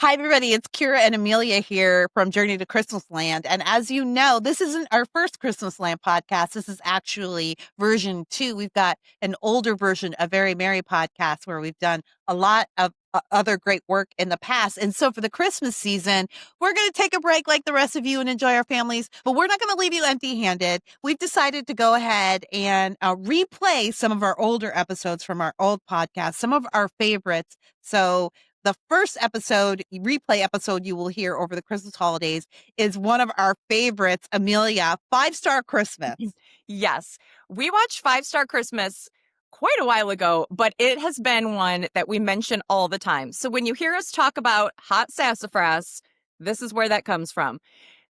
Hi, everybody. It's Kira and Amelia here from Journey to Christmasland. And as you know, this isn't our first Christmasland podcast. This is actually version 2. We've got an older version of Very Merry podcast where we've done a lot of other great work in the past. And so for the Christmas season, we're going to take a break like the rest of you and enjoy our families, but we're not going to leave you empty handed. We've decided to go ahead and replay some of our older episodes from our old podcast, some of our favorites. So the first episode, replay episode you will hear over the Christmas holidays is one of our favorites, Amelia, 5-Star Christmas. Yes, we watched 5-Star Christmas quite a while ago, but it has been one that we mention all the time. So when you hear us talk about hot sassafrass, this is where that comes from.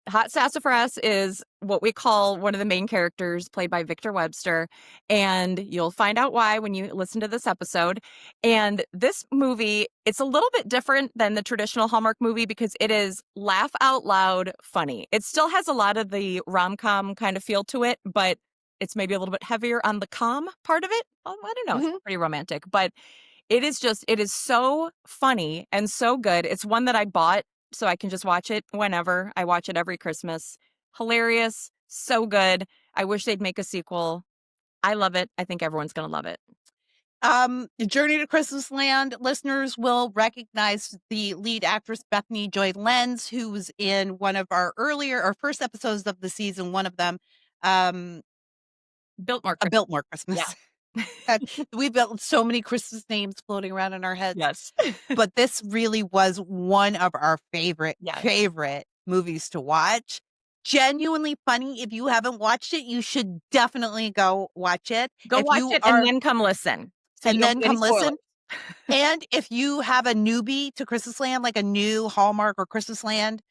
Hot Sassafrass is what we call one of the main characters, played by Victor Webster, and you'll find out why when you listen to this episode. And this movie, it's a little bit different than the traditional Hallmark movie because it is laugh out loud funny. It still has a lot of the rom-com kind of feel to it, but it's maybe a little bit heavier on the com part of it. I don't know. It's pretty romantic, but it is so funny and so good. It's one that I bought so I can just watch it whenever. I watch it every Christmas. Hilarious. So good. I wish they'd make a sequel. I love it. I think everyone's going to love it. Journey to Christmasland listeners will recognize the lead actress, Bethany Joy Lenz, who was in one of our first episodes of the season, one of them, Biltmore Christmas. Yeah. We've got so many Christmas names floating around in our heads. Yes. But this really was one of our favorite movies to watch. Genuinely funny. If you haven't watched it, you should definitely go watch it. Go watch it and then come listen. And then come listen. And if you have a newbie to Christmasland, like a new Hallmark or Christmasland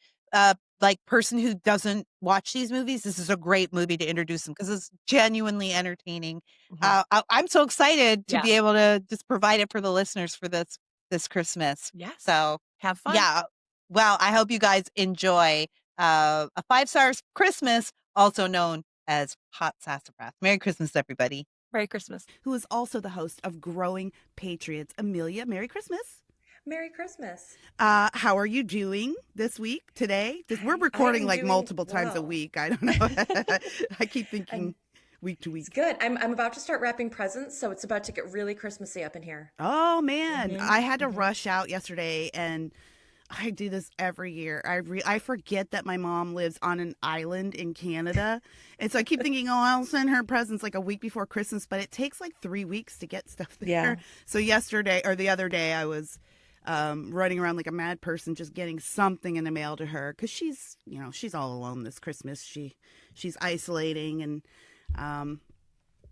like person who doesn't watch these movies, this is a great movie to introduce them because it's genuinely entertaining. I'm so excited to be able to just provide it for the listeners for this Christmas. Yes. So have fun. Yeah. Well, I hope you guys enjoy a 5-Star Christmas, also known as Hot Sassafrass. Merry Christmas, everybody. Merry Christmas. Who is also the host of Growing Patriots. Amelia, Merry Christmas. Merry Christmas. How are you doing this week, today? We're recording like multiple times a week. I don't know. I keep thinking week to week. It's good. I'm about to start wrapping presents, so it's about to get really Christmassy up in here. Oh, man. I had to rush out yesterday, and I do this every year. I forget that my mom lives on an island in Canada. And so I keep thinking, I'll send her presents like a week before Christmas, but it takes like 3 weeks to get stuff there. Yeah. So the other day, I was running around like a mad person, just getting something in the mail to her because she's all alone this Christmas. She's isolating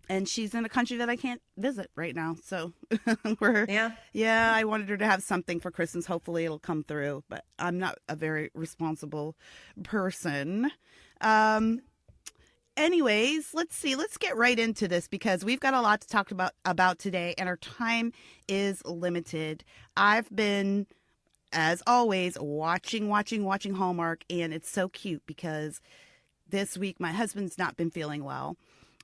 and she's in a country that I can't visit right now. So I wanted her to have something for Christmas. Hopefully it'll come through, but I'm not a very responsible person. Anyways, let's get right into this because we've got a lot to talk about today and our time is limited. I've been, as always, watching Hallmark, and it's so cute because this week my husband's not been feeling well.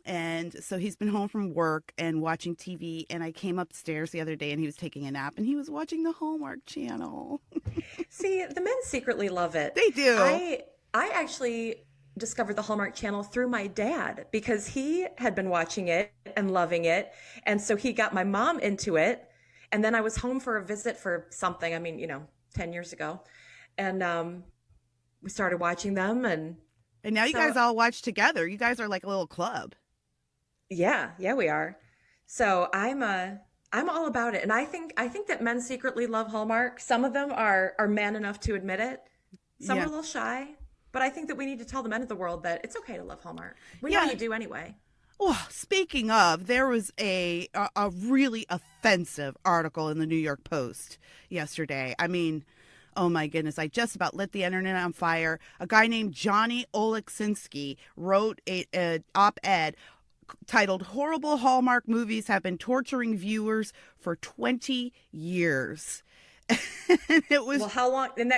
And so he's been home from work and watching TV, and I came upstairs the other day and he was taking a nap and he was watching the Hallmark Channel. See, the men secretly love it. They do. I actually discovered the Hallmark Channel through my dad because he had been watching it and loving it. And so he got my mom into it. And then I was home for a visit for something, 10 years ago. And we started watching them. And now you guys all watch together. You guys are like a little club. Yeah, we are. So I'm all about it. And I think that men secretly love Hallmark. Some of them are man enough to admit it. Some are a little shy. But I think that we need to tell the men of the world that it's okay to love Hallmark. We know you do anyway. Well, speaking of, there was a really offensive article in the New York Post yesterday. I mean, oh my goodness, I just about lit the internet on fire. A guy named Johnny Oleksinski wrote an op-ed titled "Horrible Hallmark Movies Have Been Torturing Viewers for 20 Years." It was, well, how long? And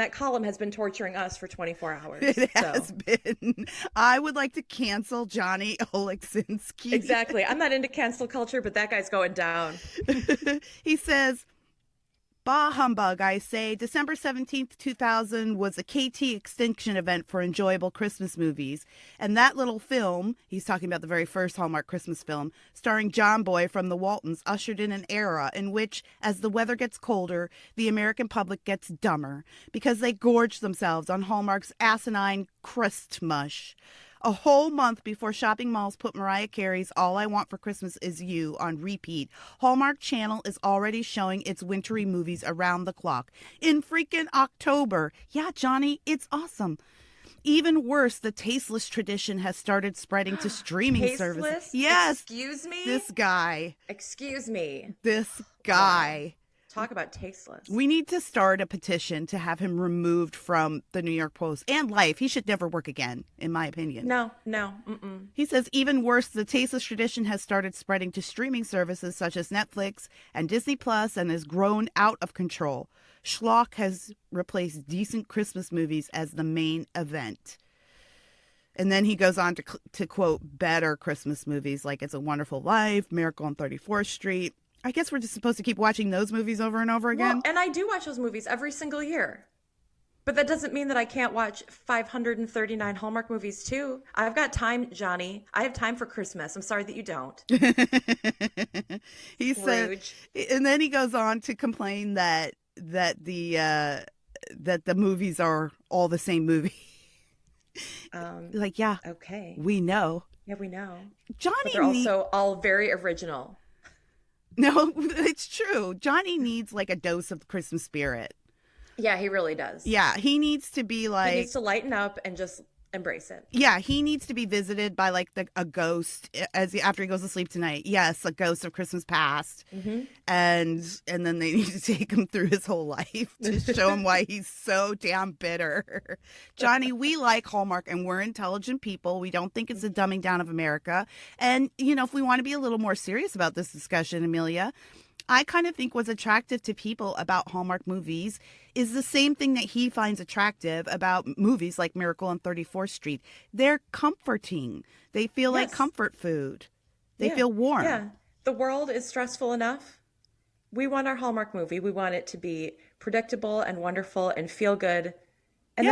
that column has been torturing us for 24 hours. It has been. I would like to cancel Johnny Oleksinski. Exactly. I'm not into cancel culture, but that guy's going down. He says, Bah humbug, I say. December 17th, 2000 was a KT extinction event for enjoyable Christmas movies. And that little film, he's talking about the very first Hallmark Christmas film, starring John Boy from the Waltons, ushered in an era in which, as the weather gets colder, the American public gets dumber because they gorge themselves on Hallmark's asinine Christ mush. A whole month before shopping malls put Mariah Carey's All I Want for Christmas Is You on repeat, Hallmark Channel is already showing its wintry movies around the clock. In freaking October. Yeah, Johnny, it's awesome. Even worse, the tasteless tradition has started spreading to streaming services. Yes. Excuse me? This guy. Excuse me. This guy. Talk about tasteless. We need to start a petition to have him removed from the New York Post and Life. He should never work again, in my opinion. No. Mm-mm. He says, even worse, the tasteless tradition has started spreading to streaming services such as Netflix and Disney Plus and has grown out of control. Schlock has replaced decent Christmas movies as the main event. And then he goes on to quote better Christmas movies like It's a Wonderful Life, Miracle on 34th Street. I guess we're just supposed to keep watching those movies over and over again. Well, and I do watch those movies every single year. But that doesn't mean that I can't watch 539 Hallmark movies too. I've got time, Johnny. I have time for Christmas. I'm sorry that you don't. He said, and then he goes on to complain that the movies are all the same movie. Like, yeah, okay, we know. Yeah, we know. Johnny, but they're also all very original. No, it's true. Johnny needs like a dose of the Christmas spirit. Yeah, he really does. Yeah, he needs to be like... He needs to lighten up and just embrace it. Yeah, he needs to be visited by like a ghost after he goes to sleep tonight. Yes, a ghost of Christmas past. Mm-hmm. And then they need to take him through his whole life to show him why he's so damn bitter. Johnny, we like Hallmark and we're intelligent people. We don't think it's a dumbing down of America. And, you know, if we want to be a little more serious about this discussion, Amelia, I kind of think what's attractive to people about Hallmark movies is the same thing that he finds attractive about movies like Miracle on 34th Street. They're comforting. They feel like comfort food. They feel warm. Yeah. The world is stressful enough. We want our Hallmark movie. We want it to be predictable and wonderful and feel good. And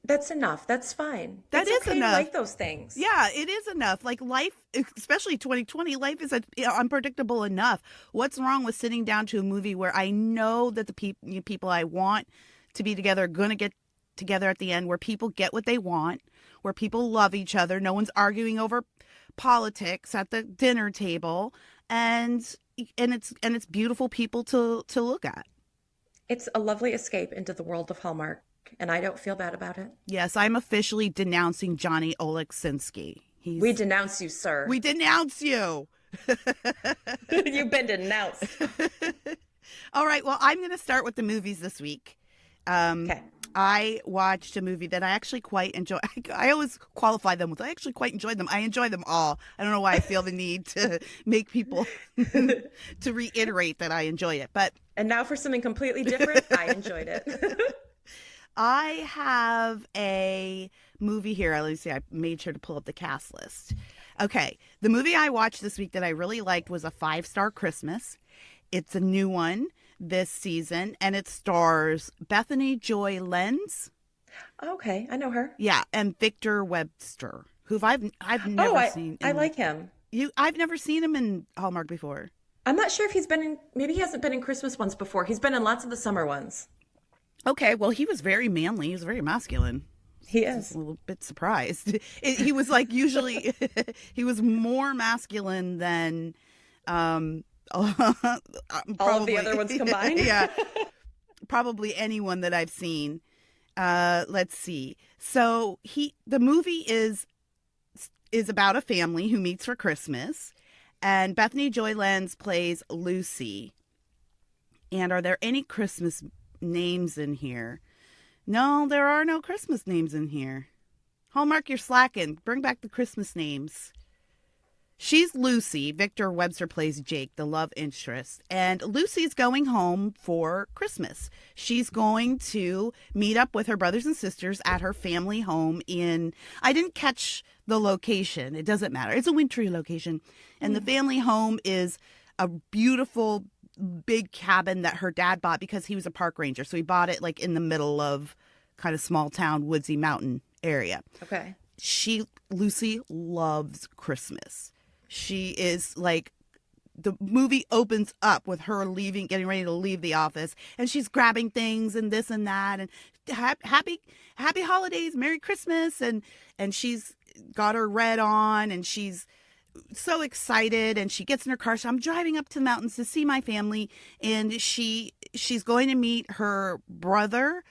that's enough. That's fine. That is okay enough. To like those things. Yeah, it is enough. Like life, especially 2020, life is unpredictable enough. What's wrong with sitting down to a movie where I know that the people I want to be together are going to get together at the end, where people get what they want, where people love each other, no one's arguing over politics at the dinner table, and it's beautiful people to look at. It's a lovely escape into the world of Hallmark. And I don't feel bad about it. Yes, I'm officially denouncing Johnny Oleksinski. We denounce you, sir. We denounce you. You've been denounced. All right. Well, I'm going to start with the movies this week. Okay. I watched a movie that I actually quite enjoy. I always qualify them with I actually quite enjoyed them. I enjoy them all. I don't know why I feel the need to make people to reiterate that I enjoy it. And now for something completely different, I enjoyed it. I have a movie here. Let me see. I made sure to pull up the cast list. Okay. The movie I watched this week that I really liked was A 5-Star Christmas. It's a new one this season, and it stars Bethany Joy Lenz. Okay. I know her. Yeah. And Victor Webster, who I've never seen. I like him. I've never seen him in Hallmark before. I'm not sure if he's been in, maybe he hasn't been in Christmas ones before. He's been in lots of the summer ones. Okay, well, he was very manly. He was very masculine. He is. I was a little bit surprised. He was like usually, he was more masculine than probably, all of the other ones combined. Yeah, probably anyone that I've seen. Let's see. So the movie is about a family who meets for Christmas, and Bethany Joy Lenz plays Lucy. And are there any Christmas names in here? No, there are no Christmas names in here. Hallmark, you're slacking. Bring back the Christmas names. She's Lucy. Victor Webster plays Jake, the love interest. And Lucy's going home for Christmas. She's going to meet up with her brothers and sisters at her family home in, I didn't catch the location. It doesn't matter. It's a wintry location. And the family home is a beautiful big cabin that her dad bought because he was a park ranger. So he bought it like in the middle of kind of small town, woodsy mountain area. Okay. Lucy loves Christmas. She is like, the movie opens up with her getting ready to leave the office, and she's grabbing things and this and that, and happy holidays, Merry Christmas, and she's got her red on, and she's so excited, and she gets in her car. So I'm driving up to the mountains to see my family, and she's going to meet her brother,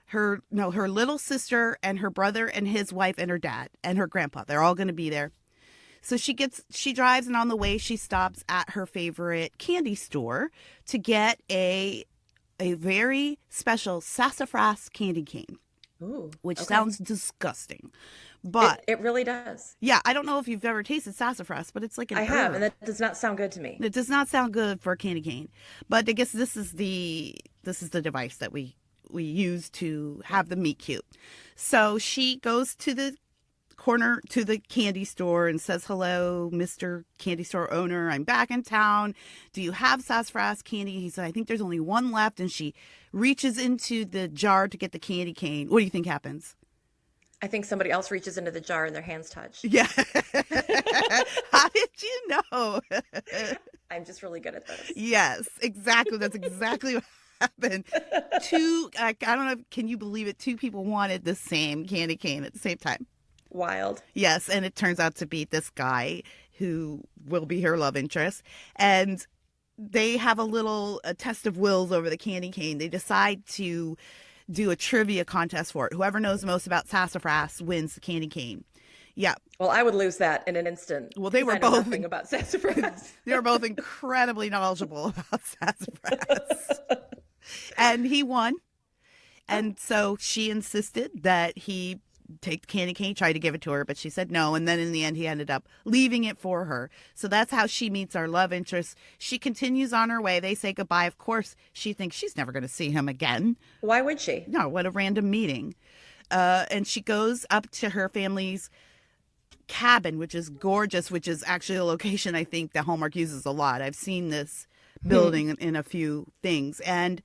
her little sister, and her brother and his wife and her dad and her grandpa. They're all going to be there. So she drives, and on the way she stops at her favorite candy store to get a very special Sassafrass candy cane. Ooh, which okay. sounds disgusting. But it really does. Yeah, I don't know if you've ever tasted sassafras, but it's like an I have, herb. and that does not sound good to me. It does not sound good for a candy cane. But I guess this is the device that we use to have them meet cute. So she goes to the corner to the candy store and says, "Hello, Mr. Candy Store owner. I'm back in town. Do you have sassafras candy?" He said, "I think there's only one left." And she reaches into the jar to get the candy cane. What do you think happens? I think somebody else reaches into the jar and their hands touch. Yeah. How did you know? I'm just really good at this. Yes, exactly. That's exactly what happened. I don't know, can you believe it? Two people wanted the same candy cane at the same time. Wild. Yes, and it turns out to be this guy who will be her love interest. And they have a test of wills over the candy cane. They decide to do a trivia contest for it. Whoever knows the most about sassafras wins the candy cane. Yeah. Well, I would lose that in an instant. Well, they were I know both nothing about sassafras. They were both incredibly knowledgeable about sassafras. And he won. And so she insisted that he take the candy cane, tried to give it to her, but she said no. And then in the end, he ended up leaving it for her. So that's how she meets our love interest. She continues on her way. They say goodbye. Of course, she thinks she's never going to see him again. Why would she? No, what a random meeting. And she goes up to her family's cabin, which is gorgeous, which is actually a location I think that Hallmark uses a lot. I've seen this building in a few things. And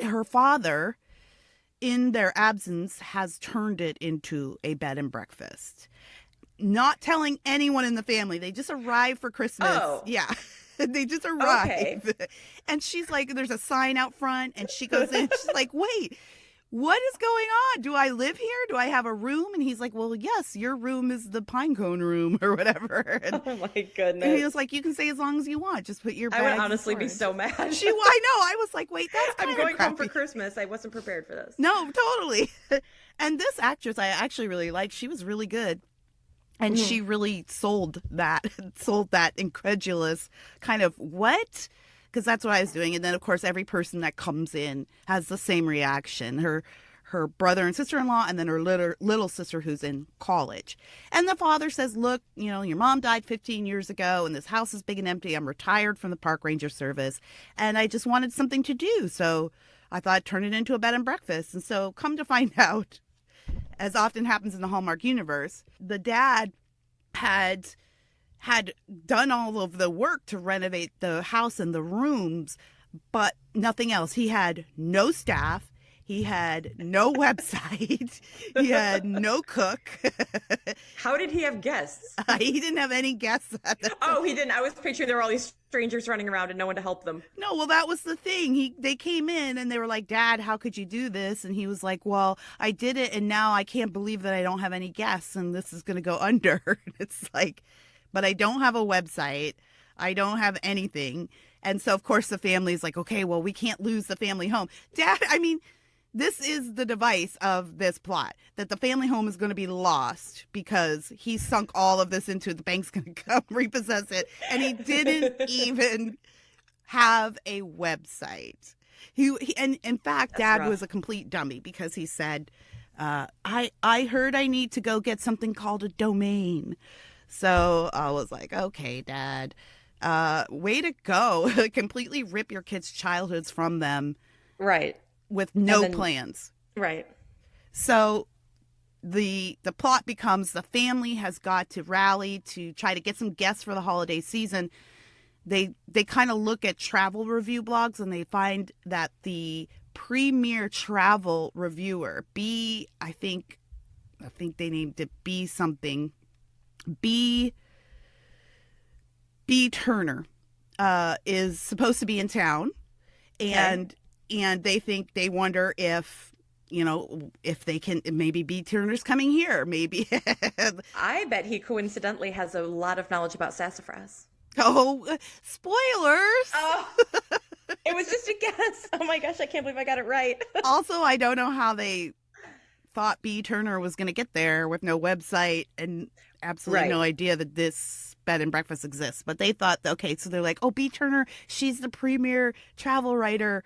her father, in their absence, has turned it into a bed and breakfast. Not telling anyone in the family. They just arrive for Christmas. Oh. Yeah. They just arrive. Okay. And she's like, there's a sign out front, and she goes in. She's like, wait, what is going on? Do I live here? Do I have a room? And he's like, well, yes, your room is the pine cone room or whatever. And, Oh my goodness. and he was like, you can stay as long as you want. Just put your I bags would in honestly be storage." so mad. I know. I was like, wait, that's I'm kinda going home for crappy. Christmas. I wasn't prepared for this. No, totally. And this actress I actually really liked. She was really good. And she really sold that incredulous kind of what? Because that's what I was doing. And then, of course, every person that comes in has the same reaction. Her brother and sister-in-law, and then her little sister who's in college. And the father says, look, your mom died 15 years ago, and this house is big and empty. I'm retired from the park ranger service, and I just wanted something to do. So I thought I'd turn it into a bed and breakfast. And so come to find out, as often happens in the Hallmark universe, the dad had done all of the work to renovate the house and the rooms, but nothing else. He had no staff. He had no website. He had no cook. How did he have guests? He didn't have any guests at the Oh, he didn't. I was picturing there were all these strangers running around and no one to help them. No, well, that was the thing. They came in and they were like, Dad, how could you do this? And he was like, well, I did it, and now I can't believe that I don't have any guests, and this is going to go under. It's like, but I don't have a website. I don't have anything. And so, of course, the family's like, okay, well, we can't lose the family home. Dad, this is the device of this plot, that the family home is going to be lost because he sunk all of this into the bank's going to come repossess it. And he didn't even have a website. And in fact, That's Dad rough. was a complete dummy because he said, I heard I need to go get something called a domain. So I was like, okay, Dad, way to go. Completely rip your kids' childhoods from them. Right. With no then- plans. Right. So the plot becomes the family has got to rally to try to get some guests for the holiday season. they kind of look at travel review blogs, and they find that the premier travel reviewer, I think they named it B something, B Turner, is supposed to be in town, and they wonder if, if they can, maybe B Turner's coming here, maybe. I bet he coincidentally has a lot of knowledge about sassafras. Oh, spoilers. Oh, it was just a guess. Oh my gosh, I can't believe I got it right. Also, I don't know how they thought B Turner was going to get there with no website and absolutely no idea that this bed and breakfast exists. But they thought, okay, so they're like, oh, B Turner, she's the premier travel writer.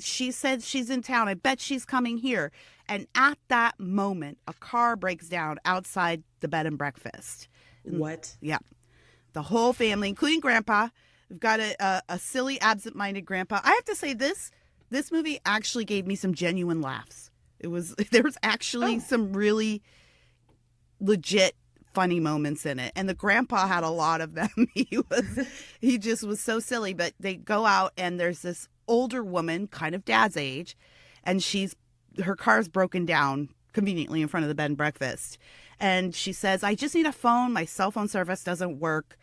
She said she's in town. I bet she's coming here. And at that moment, a car breaks down outside the bed and breakfast. What? Yeah. The whole family, including Grandpa. We've got a silly, absent-minded Grandpa. I have to say, this movie actually gave me some genuine laughs. There was actually some really legit funny moments in it, and the Grandpa had a lot of them. He just was so silly. But they go out, and there's this older woman, kind of Dad's age, and her car's broken down conveniently in front of the bed and breakfast. And she says, I just need a phone. My cell phone service doesn't work.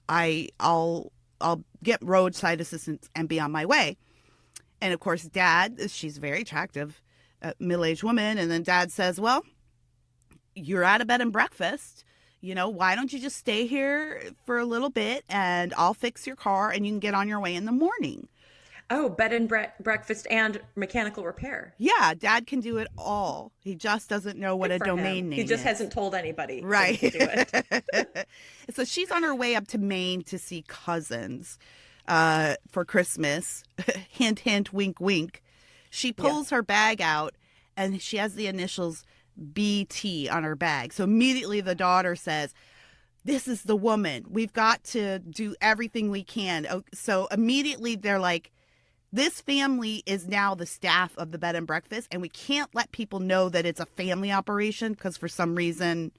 I'll get roadside assistance and be on my way. And of course, Dad, she's very attractive, middle-aged woman. And then Dad says, well, you're at a bed and breakfast. Why don't you just stay here for a little bit and I'll fix your car and you can get on your way in the morning. Oh, bed and breakfast and mechanical repair. Yeah, Dad can do it all. He just doesn't know what a domain name is. He just hasn't told anybody. Right. To do it. So she's on her way up to Maine to see cousins for Christmas. Hint, hint, wink, wink. She pulls her bag out, and she has the initials BT on her bag. So immediately the daughter says, this is the woman. We've got to do everything we can. So immediately they're like, this family is now the staff of the bed and breakfast, and we can't let people know that it's a family operation because for some reason,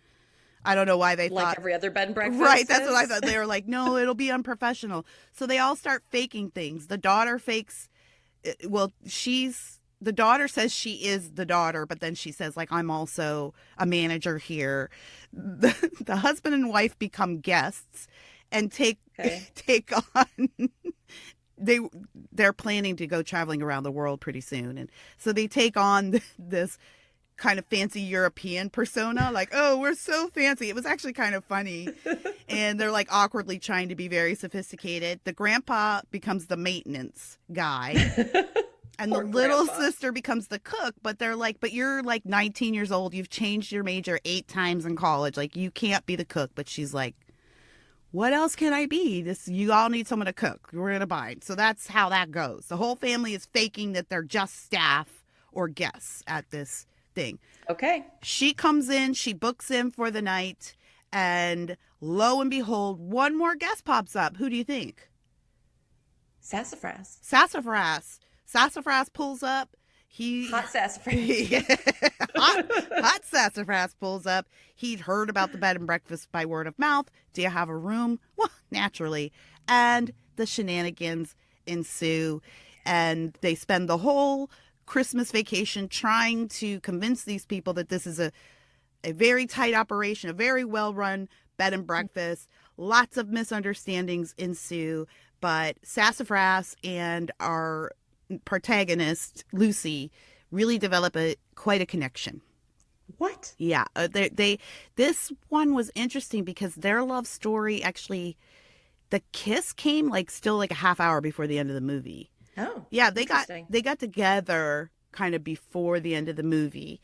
I don't know why they like thought. Every other bed and breakfast. Right, that's what I thought. They were like, no, it'll be unprofessional. So they all start faking things. The daughter fakes, the daughter says she is the daughter, but then she says, like, I'm also a manager here. The husband and wife become guests and take on... They're planning to go traveling around the world pretty soon, and so they take on this kind of fancy European persona, like, oh, we're so fancy. It was actually kind of funny, and they're like awkwardly trying to be very sophisticated. The Grandpa becomes the maintenance guy, and the little sister becomes the cook. But they're like, but you're like 19 years old. You've changed your major 8 times in college. Like, you can't be the cook. But she's like, what else can I be? You all need someone to cook. We're in a bind. So that's how that goes. The whole family is faking that they're just staff or guests at this thing. Okay. She comes in, she books in for the night, and lo and behold, one more guest pops up. Who do you think? Sassafrass. Sassafrass pulls up. Hot sassafras. Hot sassafras pulls up. He'd heard about the bed and breakfast by word of mouth. Do you have a room? Well, naturally. And the shenanigans ensue. And they spend the whole Christmas vacation trying to convince these people that this is a very tight operation, a very well-run bed and breakfast. Lots of misunderstandings ensue. But Sassafrass and our protagonist Lucy really develop quite a connection. What? Yeah, this one was interesting because their love story actually, the kiss came still a half hour before the end of the movie. Oh, yeah, they got together kind of before the end of the movie,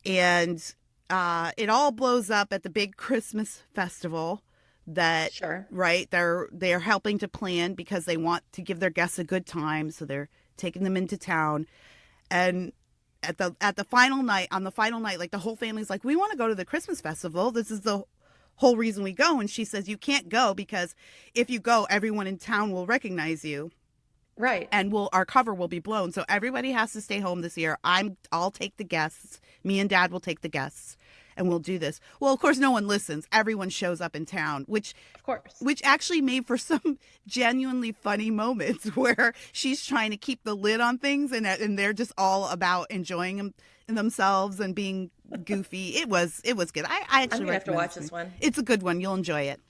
and it all blows up at the big Christmas festival that right they're helping to plan because they want to give their guests a good time, so they're taking them into town. And at the final night, like the whole family's like, we want to go to the Christmas festival. This is the whole reason we go. And she says, you can't go because if you go, everyone in town will recognize you. Right. And our cover will be blown. So everybody has to stay home this year. I'll take the guests. Me and Dad will take the guests. and we'll do this. Well, of course, no one listens. Everyone shows up in town, which Of course. actually made for some genuinely funny moments where she's trying to keep the lid on things, and they're just all about enjoying themselves and being goofy. It was good. I actually I'm going to have to watch this one. It's a good one. You'll enjoy it.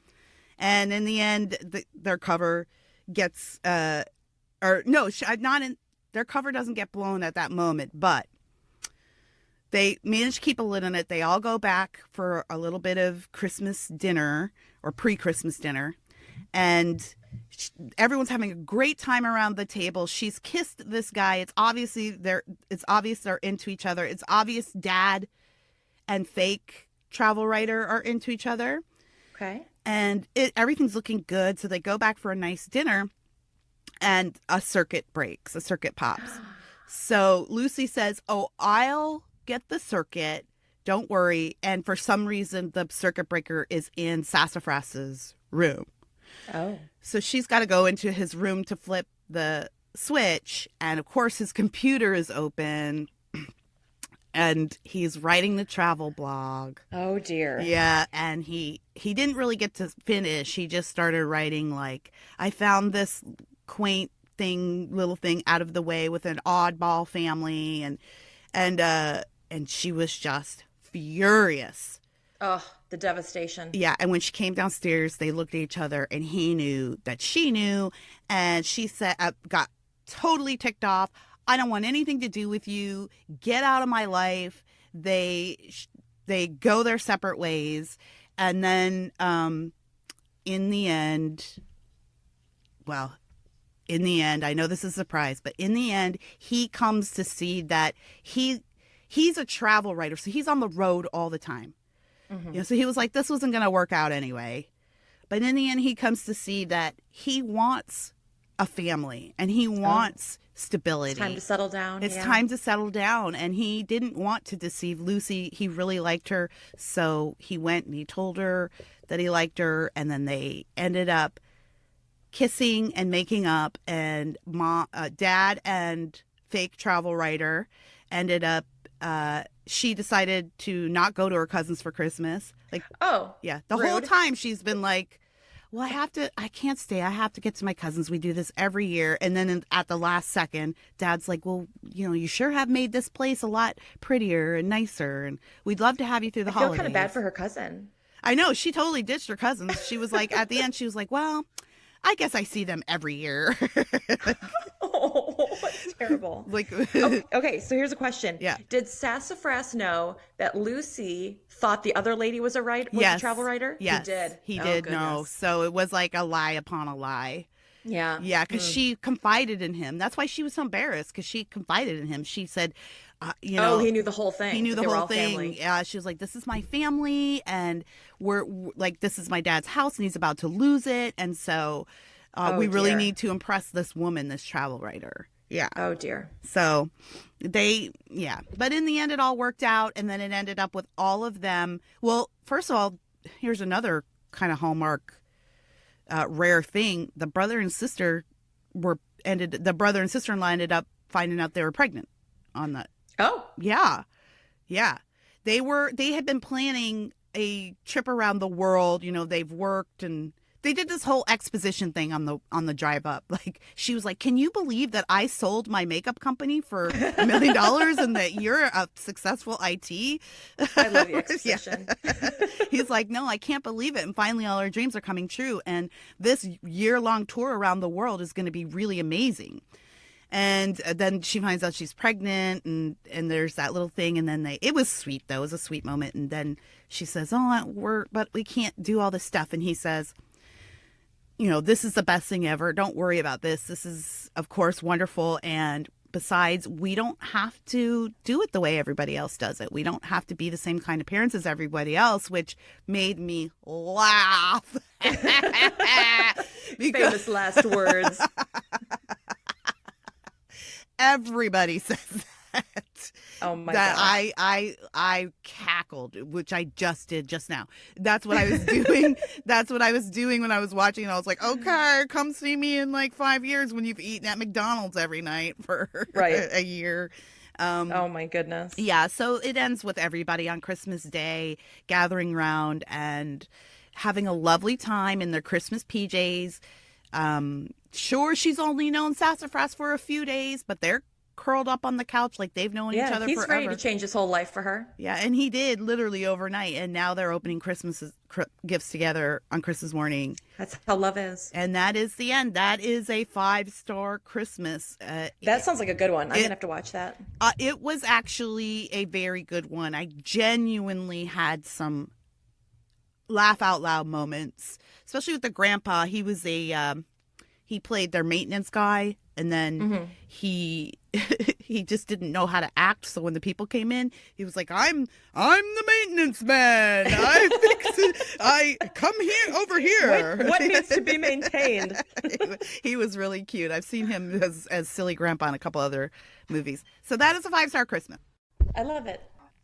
And in the end, their cover gets, their cover doesn't get blown at that moment, but they manage to keep a lid on it. They all go back for a little bit of Christmas dinner or pre-Christmas dinner, and everyone's having a great time around the table. She's kissed this guy. It's obvious they're into each other. It's obvious Dad and fake travel writer are into each other. Okay. And everything's looking good. So they go back for a nice dinner, and a circuit pops. So Lucy says, "Oh, I'll get the circuit. Don't worry." And for some reason, the circuit breaker is in Sassafrass's room. Oh. So she's got to go into his room to flip the switch. And of course, his computer is open. And he's writing the travel blog. Oh, dear. Yeah, and he didn't really get to finish. He just started writing like, "I found this quaint little thing out of the way with an oddball family," and she was just furious. Oh, the devastation. Yeah, and when she came downstairs, they looked at each other, and he knew that she knew, and she said, got totally ticked off. "I don't want anything to do with you. Get out of my life." They go their separate ways. And then in the end, I know this is a surprise, but in the end, he comes to see that he's a travel writer. So he's on the road all the time. Mm-hmm. So he was like, this wasn't going to work out anyway. But in the end, he comes to see that he wants a family and he wants stability. It's time to settle down. It's time to settle down. And he didn't want to deceive Lucy. He really liked her. So he went and he told her that he liked her. And then they ended up kissing and making up. And Dad and fake travel writer ended up, she decided to not go to her cousins for Christmas. Like, oh, yeah. The rude. whole time she's been like, well, I can't stay. I have to get to my cousins. We do this every year. And then at the last second, Dad's like, well, you sure have made this place a lot prettier and nicer. And we'd love to have you through the holidays. I feel kind of bad for her cousin. I know. She totally ditched her cousins. She was like, at the end, she was like, well, I guess I see them every year. Oh, that's terrible. Okay, so here's a question. Yeah. Did Sassafrass know that Lucy thought the other lady was a travel writer? Yes. He did. He did know. So it was like a lie upon a lie. Yeah. Yeah, because she confided in him. That's why she was so embarrassed, because she confided in him. She said, he knew the whole thing. He knew the whole thing. Family. Yeah, she was like, this is my family, and we're like, this is my dad's house, and he's about to lose it. And so we really need to impress this woman, this travel writer. Yeah. Oh, dear. So but in the end, it all worked out. And then it ended up with all of them. Well, first of all, here's another kind of Hallmark rare thing. The brother and sister-in-law ended up finding out they were pregnant on that. Oh. Yeah. Yeah. They had been planning a trip around the world. They've worked and they did this whole exposition thing on the drive up. Like, she was like, can you believe that I sold my makeup company for $1 million and that you're a successful IT? I love the exposition. He's like, no, I can't believe it. And finally, all our dreams are coming true. And this year-long tour around the world is going to be really amazing. And then she finds out she's pregnant, and there's that little thing. And then it was sweet, though. It was a sweet moment. And then she says, but we can't do all this stuff. And he says, this is the best thing ever. Don't worry about this. This is, of course, wonderful. And besides, we don't have to do it the way everybody else does it. We don't have to be the same kind of parents as everybody else, which made me laugh. Famous last words. Everybody says that. Oh my God. I cackled, which I just did just now. That's what I was doing. That's what I was doing when I was watching. And I was like, okay, come see me in like 5 years when you've eaten at McDonald's every night for a year. Oh my goodness. Yeah, so it ends with everybody on Christmas Day gathering around and having a lovely time in their Christmas PJs. Sure, she's only known Sassafrass for a few days, but they're curled up on the couch like they've known each other he's forever. ready to change his whole life for her. Yeah, and he did literally overnight, and now they're opening Christmas gifts together on Christmas morning. That's how love is. And that is the end. That is a 5-star Christmas. That sounds like a good one. I'm going to have to watch that. It was actually a very good one. I genuinely had some laugh out loud moments, especially with the grandpa. He was he played their maintenance guy, and then he just didn't know how to act. So when the people came in, he was like, I'm the maintenance man. I fix it. I come here over here. What needs to be maintained? He was really cute. I've seen him as silly grandpa in a couple other movies. So that is a 5-star Christmas. I love it.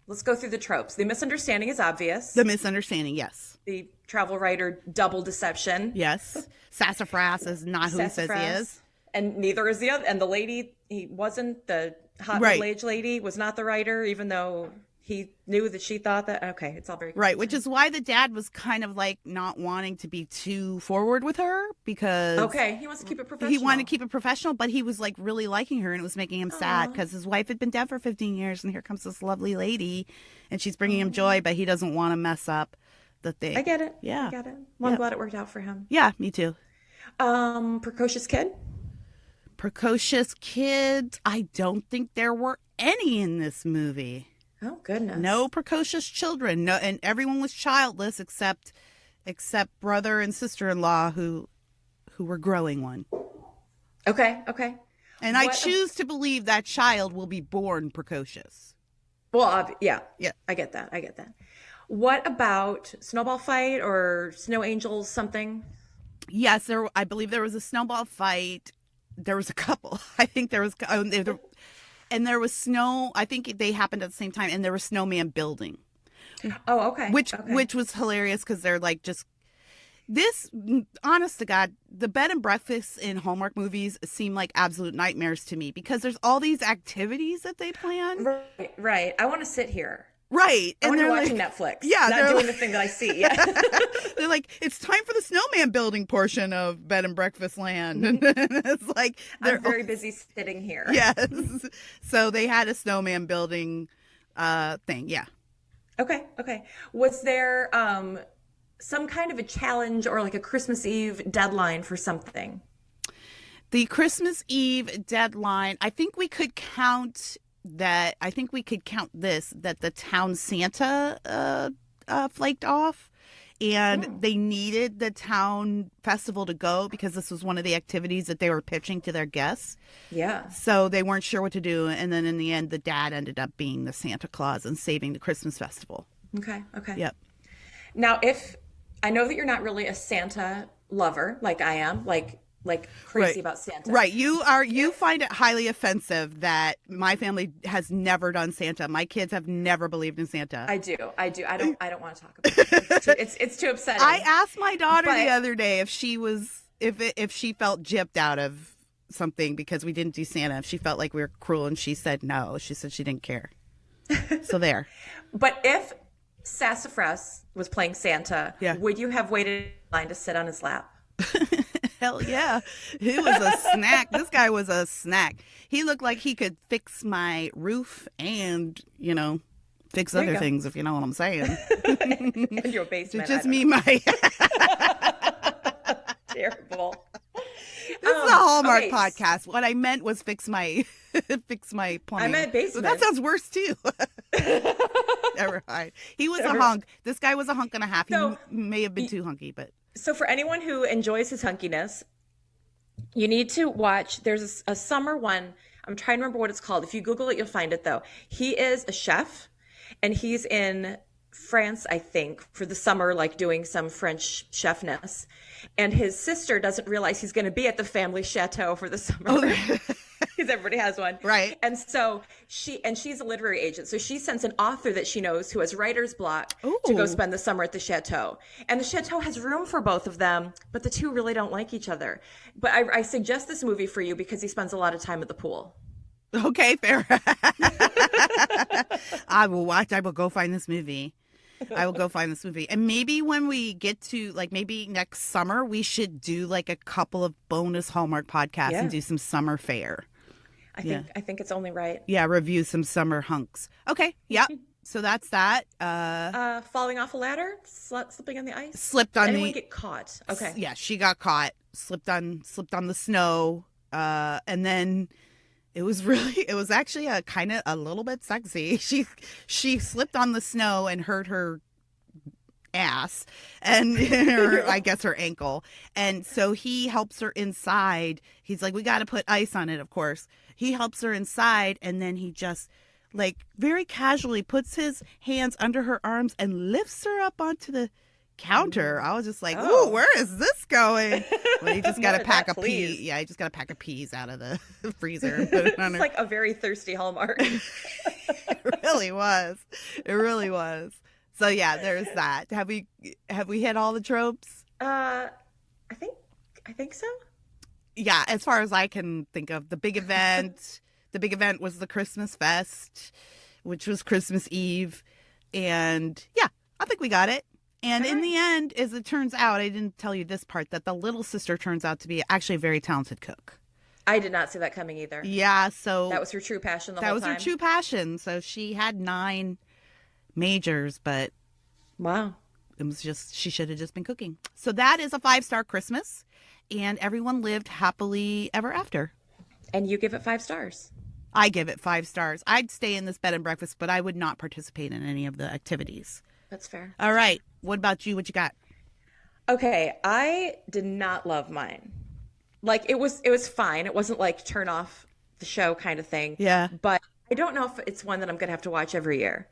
Let's go through the tropes. The misunderstanding is obvious. The misunderstanding, yes. The travel writer double deception. Yes. Sassafrass is not who he says he is. And neither is the other. And the lady, he wasn't the hot middle-aged lady, was not the writer, even though he knew that she thought that. Okay, it's all very confusing. Right, which is why the dad was kind of like not wanting to be too forward with her, because he wants to keep it professional. He wanted to keep it professional, but he was like really liking her, and it was making him sad because his wife had been dead for 15 years, and here comes this lovely lady, and she's bringing him joy, but he doesn't want to mess up the thing. I get it. Yeah. I get it. Well, I'm glad it worked out for him. Yeah, me too. Precocious kid? Precocious kids. I don't think there were any in this movie. Oh, goodness. No precocious children. No, and everyone was childless except brother and sister-in-law who were growing one. Okay. And I choose to believe that child will be born precocious. Well, yeah. I get that. What about snowball fight or snow angels something? Yes, I believe there was a snowball fight. There was a couple. I think there was, and there was snow. I think they happened at the same time, and there was snowman building. Oh, okay. Which was hilarious because they're like just this. Honest to God, the bed and breakfasts in Hallmark movies seem like absolute nightmares to me because there's all these activities that they plan. Right. I want to sit here. Right. And they're watching like, Netflix. Yeah. Not doing the thing that I see. Yeah. They're like, it's time for the snowman building portion of Bed and Breakfast Land. And it's like, I'm very busy sitting here. Yes. So they had a snowman building thing. Yeah. Okay. Was there some kind of a challenge or like a Christmas Eve deadline for something? The Christmas Eve deadline, I think we could count that the town Santa flaked off, and they needed the town festival to go because this was one of the activities that they were pitching to their guests. Yeah. So they weren't sure what to do, and then in the end the dad ended up being the Santa Claus and saving the Christmas festival. Okay. Yep. Now, if I know that you're not really a Santa lover like I am, like crazy about Santa. Right. You find it highly offensive that my family has never done Santa. My kids have never believed in Santa. I do. I don't want to talk about it. It's too upsetting. I asked my daughter the other day if she felt gypped out of something because we didn't do Santa. If she felt like we were cruel, and she said no. She said she didn't care. So there. But if Sassafrass was playing Santa, would you have waited in line to sit on his lap? Hell yeah. He was a snack. This guy was a snack. He looked like he could fix my roof and, fix other things, if you know what I'm saying. In your basement. Just me, my... Terrible. This is a Hallmark podcast. What I meant was fix my plumbing. I meant basement. But that sounds worse, too. Never mind. He was a hunk. This guy was a hunk and a half. He may have been too hunky, but... So for anyone who enjoys his hunkiness, you need to watch. There's a summer one. I'm trying to remember what it's called. If you Google it, you'll find it, though. He is a chef, and he's in France, I think, for the summer, like doing some French chefness. And his sister doesn't realize he's going to be at the family chateau for the summer. Because everybody has one. Right. And so she's a literary agent. So she sends an author that she knows who has writer's block to go spend the summer at the chateau. And the chateau has room for both of them, but the two really don't like each other. But I suggest this movie for you because he spends a lot of time at the pool. Okay, fair. I will go find this movie. I will go find this movie. And maybe when we get to, like, maybe next summer, we should do like a couple of bonus Hallmark podcasts and do some summer fare. I think it's only right. Yeah, review some summer hunks. Okay, yep. So that's that. Falling off a ladder, slipping on the ice. Slipped on Anyone get caught? Okay. Yeah, she got caught. Slipped on the snow. And then it was actually a little bit sexy. She slipped on the snow and hurt her ass and I guess her ankle. And so he helps her inside. He's like, we got to put ice on it, of course. He helps her inside, and then he just like very casually puts his hands under her arms and lifts her up onto the counter. I was just like, ooh, where is this going? Well, you just got to pack a pea. Yeah, you just got to pack a peas out of the freezer and put it on her. It's like a very thirsty Hallmark. It really was. It really was. So yeah, there's that. Have we hit all the tropes? I think so. Yeah, as far as I can think of, the big event. The big event was the Christmas fest, which was Christmas Eve, and yeah, I think we got it. And in the end, as it turns out, I didn't tell you this part, that the little sister turns out to be actually a very talented cook. I did not see that coming either. Yeah, so that was her true passion the whole time. That was her true passion. So she had 9 majors, but wow, it was just, she should have just been cooking. So that is a 5-star Christmas, and everyone lived happily ever after. And you give it 5 stars. I give it 5 stars. I'd stay in this bed and breakfast, but I would not participate in any of the activities. That's fair. All right. What about you? What you got? Okay, I did not love mine. Like it was fine. It wasn't like turn off the show kind of thing. Yeah. But I don't know if it's one that I'm going to have to watch every year.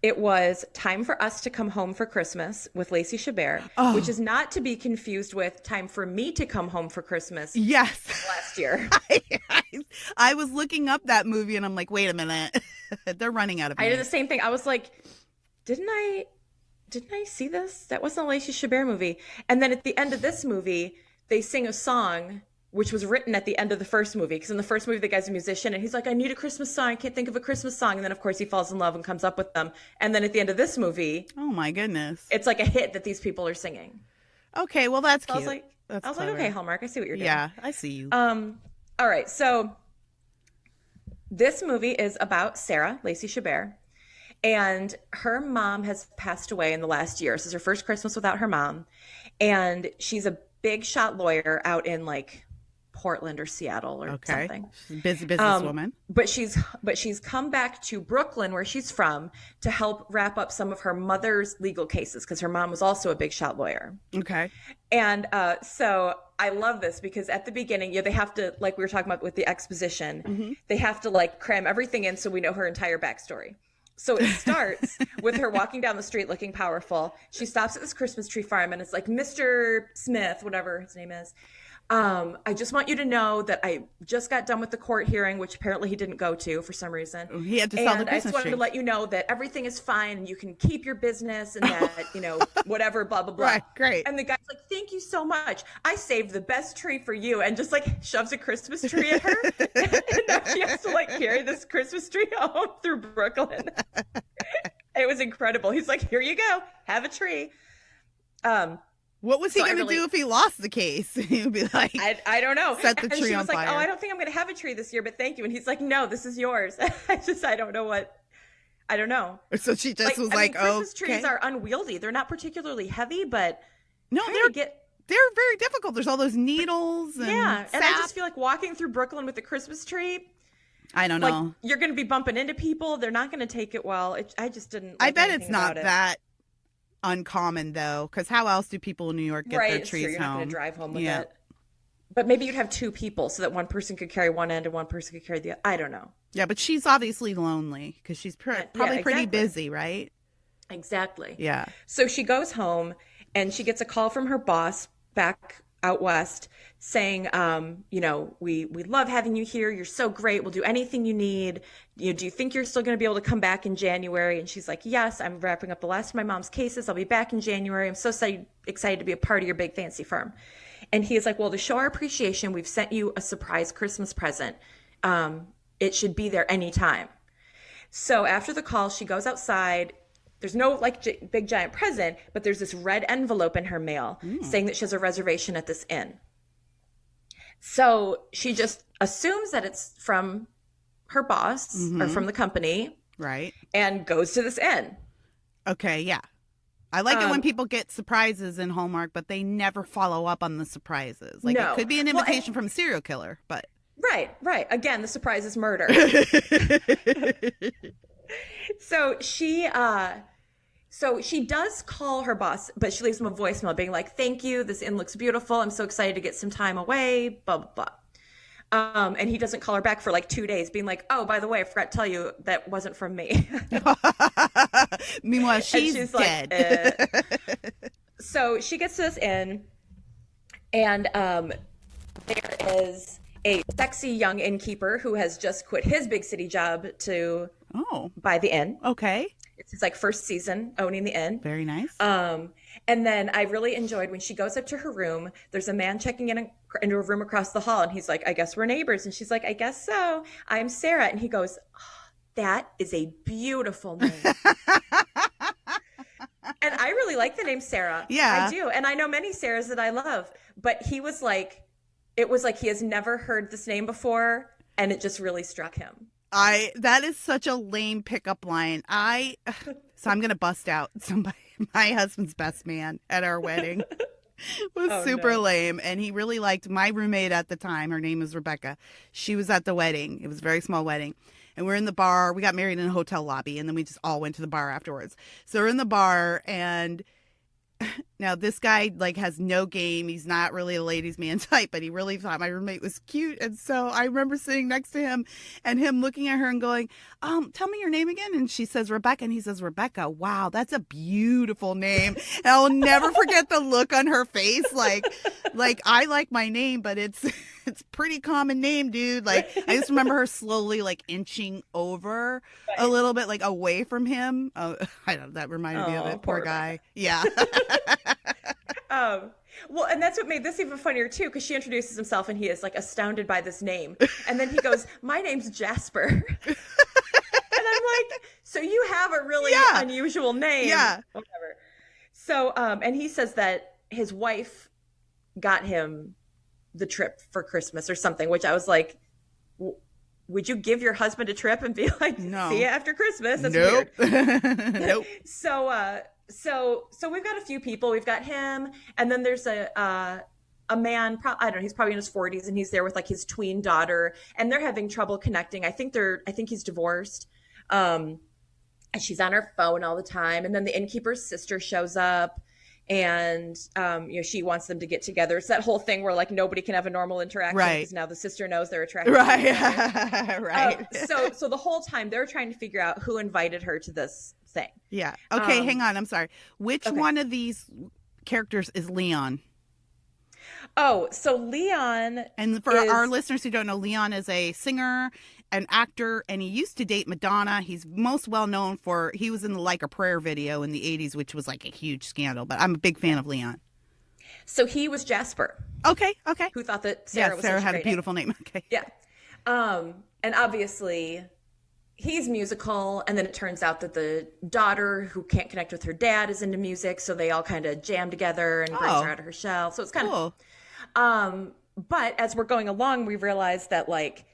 It was Time for Us to Come Home for Christmas with Lacey Chabert, which is not to be confused with Time for Me to Come Home for Christmas. Yes. Last year. I was looking up that movie and I'm like, wait a minute. They're running out of I did the same thing. I was like, didn't I see this? That wasn't a Lacey Chabert movie. And then at the end of this movie, they sing a song which was written at the end of the first movie. Because in the first movie, the guy's a musician and he's like, I need a Christmas song. I can't think of a Christmas song. And then, of course, he falls in love and comes up with them. And then at the end of this movie, oh my goodness, it's like a hit that these people are singing. Okay, well, that's cute. I was like, okay, Hallmark, I see what you're doing. Yeah, I see you. All right, so this movie is about Sarah, Lacey Chabert, and her mom has passed away in the last year. This is her first Christmas without her mom, and she's a big shot lawyer out in like Portland or Seattle or something. She's a busy businesswoman. But she's come back to Brooklyn, where she's from, to help wrap up some of her mother's legal cases because her mom was also a big shot lawyer. Okay. And so I love this because at the beginning, they have to, like we were talking about with the exposition, they have to like cram everything in so we know her entire backstory. So it starts with her walking down the street looking powerful. She stops at this Christmas tree farm and it's like, Mr. Smith, whatever his name is. I just want you to know that I just got done with the court hearing, which apparently he didn't go to for some reason. He had to sell the Christmas tree. I just wanted to let you know that everything is fine and you can keep your business and that, whatever, blah, blah, blah. Right, great. And the guy's like, thank you so much. I saved the best tree for you. And just like shoves a Christmas tree at her. And now she has to like carry this Christmas tree home through Brooklyn. It was incredible. He's like, here you go. Have a tree. What was he going to do if he lost the case? He would be like, I don't know. Set the tree on fire. Like, oh, I don't think I'm going to have a tree this year, but thank you. And he's like, no, this is yours. I don't know. So she just was like, Christmas trees are unwieldy. They're not particularly heavy, but no, they're very difficult. There's all those needles and sap. And I just feel like walking through Brooklyn with a Christmas tree. I don't know. You're going to be bumping into people. They're not going to take it well. I just didn't. I bet it's not that uncommon though, because how else do people in New York get their trees You're home? not going to drive home with it. But maybe you'd have 2 people so that one person could carry one end and one person could carry the other. I don't know. Yeah, but she's obviously lonely because she's probably pretty busy, right? Exactly. Yeah. So she goes home and she gets a call from her boss back out west saying, we love having you here. You're so great. We'll do anything you need. Do you think you're still going to be able to come back in January? And she's like, yes, I'm wrapping up the last of my mom's cases. I'll be back in January. I'm so excited to be a part of your big fancy firm. And he is like, well, to show our appreciation, we've sent you a surprise Christmas present. it should be there anytime. So after the call, she goes outside. There's no like big giant present, but there's this red envelope in her mail saying that she has a reservation at this inn. So she just assumes that it's from her boss or from the company. Right. And goes to this inn. Okay, yeah. I like it when people get surprises in Hallmark, but they never follow up on the surprises. Like No. it could be an invitation from a serial killer, but Right. Again, the surprise is murder. So she does call her boss, but she leaves him a voicemail being like, "Thank you. This inn looks beautiful. I'm so excited to get some time away, blah, blah, blah." And he doesn't call her back for like 2 days being like, "Oh, by the way, I forgot to tell you that wasn't from me." Meanwhile, she's dead. Like, So she gets to this inn, and there is a sexy young innkeeper who has just quit his big city job to buy the inn. Okay. It's his like first season owning the inn. Very nice. And then I really enjoyed when she goes up to her room, there's a man checking into a room across the hall, and he's like, "I guess we're neighbors." And she's like, "I guess so. I'm Sarah." And he goes, "Oh, that is a beautiful name." And I really like the name Sarah. Yeah. I do. And I know many Sarahs that I love, but it was like he has never heard this name before, and it just really struck him. That is such a lame pickup line. So I'm gonna bust out somebody. My husband's best man at our wedding was super lame, and he really liked my roommate at the time. Her name is Rebecca. She was at the wedding. It was a very small wedding, and we're in the bar. We got married in a hotel lobby, and then we just all went to the bar afterwards. So we're in the bar, and now this guy like has no game. He's not really a ladies' man type, but he really thought my roommate was cute. And so I remember sitting next to him and him looking at her and going, "Tell me your name again." And she says Rebecca, and he says, "Rebecca, wow, that's a beautiful name." And I'll never forget the look on her face. Like I like my name, but it's pretty common name, dude. Like I just remember her slowly like inching over a little bit, like away from him. I don't know, that reminded me of it. Poor guy. Yeah. Well, and that's what made this even funnier too, because she introduces himself and he is like astounded by this name, and then he goes, "My name's Jasper." And I'm like, "So you have a really unusual name." Yeah. Whatever. So, and he says that his wife got him the trip for Christmas or something, which I was like, would you give your husband a trip and be like, "No. See you after Christmas"? That's Nope. weird. Nope. So we've got a few people. We've got him, and then there's a man. I don't know. He's probably in his 40s, and he's there with like his tween daughter, and they're having trouble connecting. I think he's divorced, and she's on her phone all the time. And then the innkeeper's sister shows up, and she wants them to get together. It's that whole thing where like nobody can have a normal interaction because now the sister knows they're attracted. Right. Right. So the whole time they're trying to figure out who invited her to this thing. Yeah. Okay, hang on. I'm sorry. Which one of these characters is Leon? Oh, so Leon. And for our listeners who don't know, Leon is a singer, an actor, and he used to date Madonna. He's most well known for, he was in the Like a Prayer video in the 80s, which was like a huge scandal, but I'm a big fan of Leon. So he was Jasper. Okay. Who thought that Sarah was Sarah such had a a great beautiful name. Okay. Yeah. And obviously he's musical, and then it turns out that the daughter who can't connect with her dad is into music, so they all kind of jam together and brings her out of her shell. So it's kind of but as we're going along, we realize that like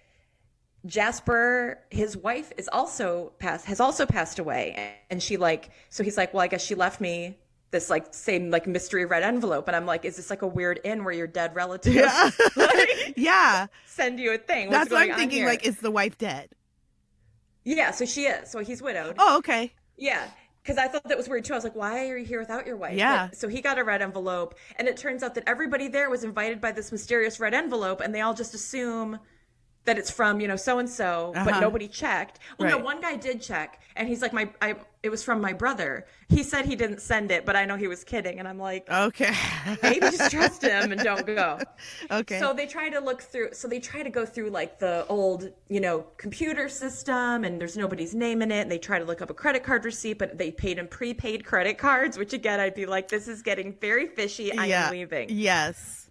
Jasper, his wife, has also passed away, and she so he's like, "Well, I guess she left me this like same like mystery red envelope," and I'm like, "Is this like a weird inn where your dead relatives send you a thing?" That's what I'm thinking. Like, is the wife dead? Yeah, so she is. So he's widowed. Oh, okay. Yeah, because I thought that was weird too. I was like, "Why are you here without your wife?" Yeah. So he got a red envelope, and it turns out that everybody there was invited by this mysterious red envelope, and they all just assume that it's from, so and so, but nobody checked. Well, no, one guy did check, and he's like, it was from my brother. He said he didn't send it, but I know he was kidding, and I'm like, okay, maybe just trust him and don't go. Okay. So they try to go through like the old, computer system, and there's nobody's name in it, and they try to look up a credit card receipt, but they paid in prepaid credit cards, which again, I'd be like, this is getting very fishy. I am leaving. Yes.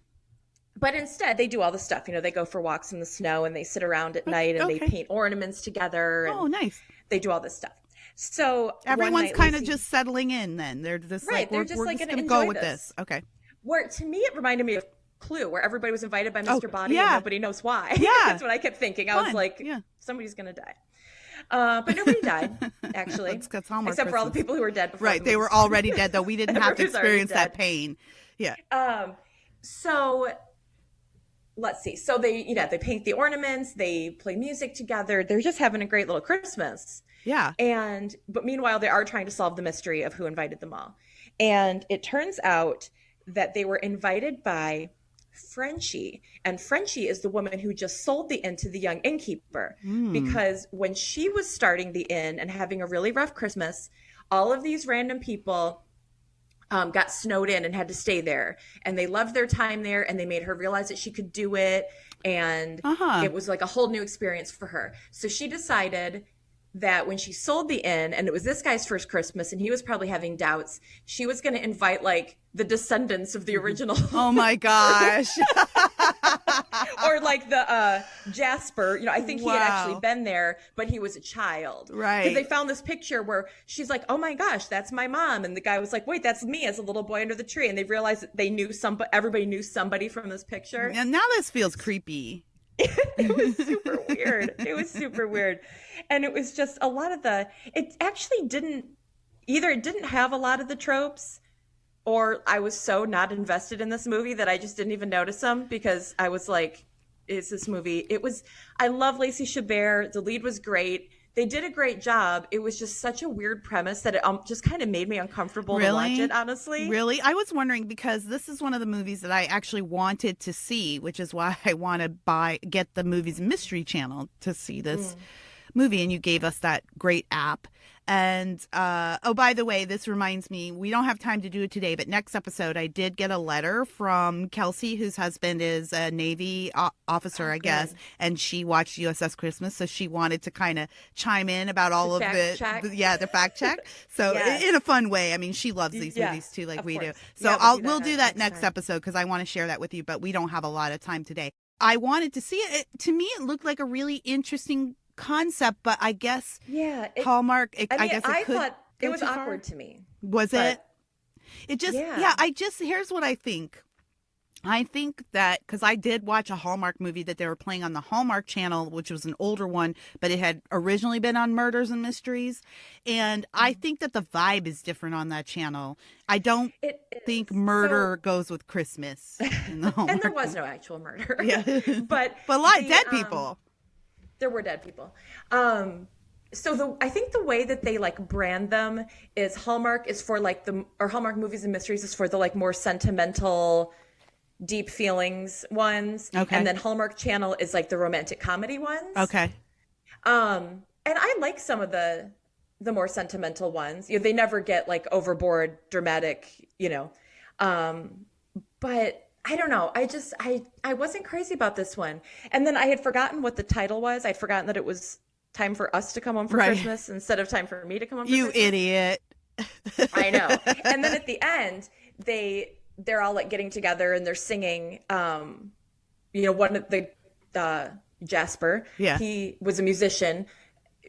But instead, they do all the stuff. You know, they go for walks in the snow and they sit around at night and they paint ornaments together. And oh, nice. they do all this stuff. So everyone's kind of just settling in then. They're just right, like, they're we're just just like going to go with this. Okay. Where to me, it reminded me of Clue, where everybody was invited by Mr. Body and nobody knows why. Yeah. That's what I kept thinking. I was like, somebody's going to die. But nobody died, actually. Except for all the people who were dead before. Right. They were already dead, though. We didn't have to experience that pain. Yeah. So let's see. So they paint the ornaments, they play music together. They're just having a great little Christmas. Yeah. But meanwhile, they are trying to solve the mystery of who invited them all. And it turns out that they were invited by Frenchie. And Frenchie is the woman who just sold the inn to the young innkeeper. Because when she was starting the inn and having a really rough Christmas, all of these random people got snowed in and had to stay there. And they loved their time there, and they made her realize that she could do it. And it was like a whole new experience for her. So she decided that when she sold the inn, and it was this guy's first Christmas, and he was probably having doubts, she was going to invite like the descendants of the original. Oh my gosh. Or like the Jasper, you know, I think he had actually been there, but he was a child. Right. Because they found this picture where she's like, oh my gosh, that's my mom. And the guy was like, wait, that's me as a little boy under the tree. And they realized that everybody knew somebody from this picture. And now this feels creepy. It was super weird. It was super weird. And it was just a lot of it actually didn't have a lot of the tropes, or I was so not invested in this movie that I just didn't even notice them, because I was like, is this movie? I love Lacey Chabert. The lead was great. They did a great job. It was just such a weird premise that it just kind of made me uncomfortable to watch it, honestly. Really? I was wondering, because this is one of the movies that I actually wanted to see, which is why I want to get the Movies and Mystery Channel to see this movie, and you gave us that great app. And oh, by the way, this reminds me, we don't have time to do it today, but next episode I did get a letter from Kelsey, whose husband is a Navy officer, I guess, and she watched USS Christmas, so she wanted to kind of chime in about all of the fact check. So in a fun way. I mean, she loves these movies too, like we do. So we'll do that next episode, because I want to share that with you, but we don't have a lot of time today. I wanted to see it. To me, it looked like a really interesting concept, but I guess Hallmark, I thought it was awkward to me. Was it? It just here's what I think. I think that, because I did watch a Hallmark movie that they were playing on the Hallmark Channel, which was an older one, but it had originally been on Murders and Mysteries, and I think that the vibe is different on that channel. I don't think murder goes with Christmas in the Hallmark. And there was no actual murder. but a lot of dead people. There were dead people. So I think the way that they like brand them is Hallmark is for like Hallmark Movies and Mysteries is for the like more sentimental, deep feelings ones. Okay. And then Hallmark Channel is like the romantic comedy ones. Okay. And I like some of the more sentimental ones. You know, they never get like overboard dramatic, you know. But I don't know. I wasn't crazy about this one. And then I had forgotten what the title was. I'd forgotten that it was Time for Us to Come Home for Christmas instead of Time for Me to Come Home for Christmas. You idiot. I know. And then at the end, they're all like getting together and they're singing, you know, one of the Jasper. Yeah. He was a musician.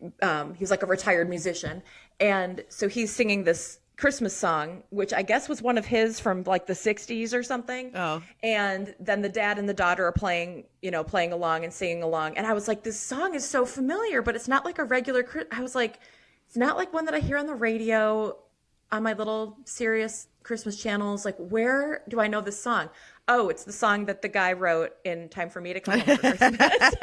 He was like a retired musician. And so he's singing this Christmas song, which I guess was one of his from like the 60s or something. Oh. And then the dad and the daughter are playing along and singing along. And I was like, this song is so familiar, but it's not like a regular, I was like, it's not like one that I hear on the radio on my little Sirius Christmas channels. Like, where do I know this song? Oh, it's the song that the guy wrote in Time for Me to Come Home for Christmas.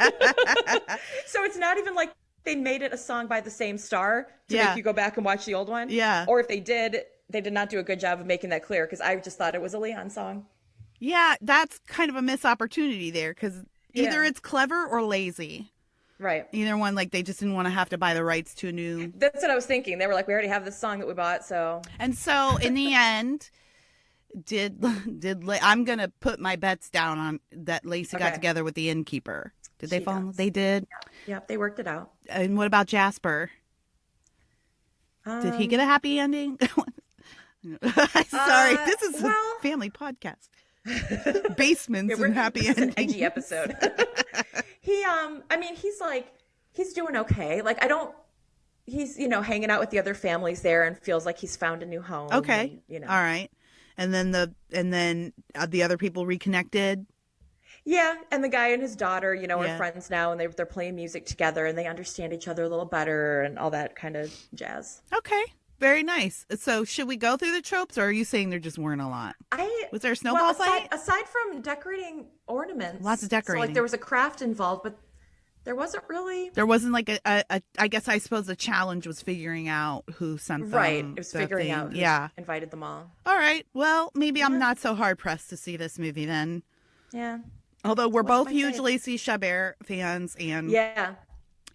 So it's not even like they made it a song by the same star to make you go back and watch the old one. Yeah. Or if they did not do a good job of making that clear, because I just thought it was a Leon song. Yeah, that's kind of a missed opportunity there, because either it's clever or lazy. Right. Either one, like they just didn't want to have to buy the rights to a new. That's what I was thinking. They were like, we already have this song that we bought, so. And so in the end, I'm gonna put my bets down on that Lacey got together with the innkeeper. Did they fall? They did. Yep, they worked it out. And what about Jasper? Did he get a happy ending? Sorry, this is a family podcast. Basements and happy this is an endings. edgy episode. He's doing okay. Like, he's, hanging out with the other families there and feels like he's found a new home. Okay. And, All right. And then the other people reconnected. Yeah, and the guy and his daughter, Yeah. are friends now, and they're playing music together, and they understand each other a little better, and all that kind of jazz. Okay. Very nice. So should we go through the tropes, or are you saying there just weren't a lot? Was there a snowball fight? Aside from decorating ornaments, Lots of decorating. So, like, there was a craft involved, but there wasn't really. There wasn't like I guess I suppose the challenge was figuring out who sent them. Right, it was figuring thing. out who Yeah. invited them all. All right. Well, maybe I'm not so hard pressed to see this movie then. Yeah. Although we're What's both my huge fave? Lacey Chabert fans, and Yeah.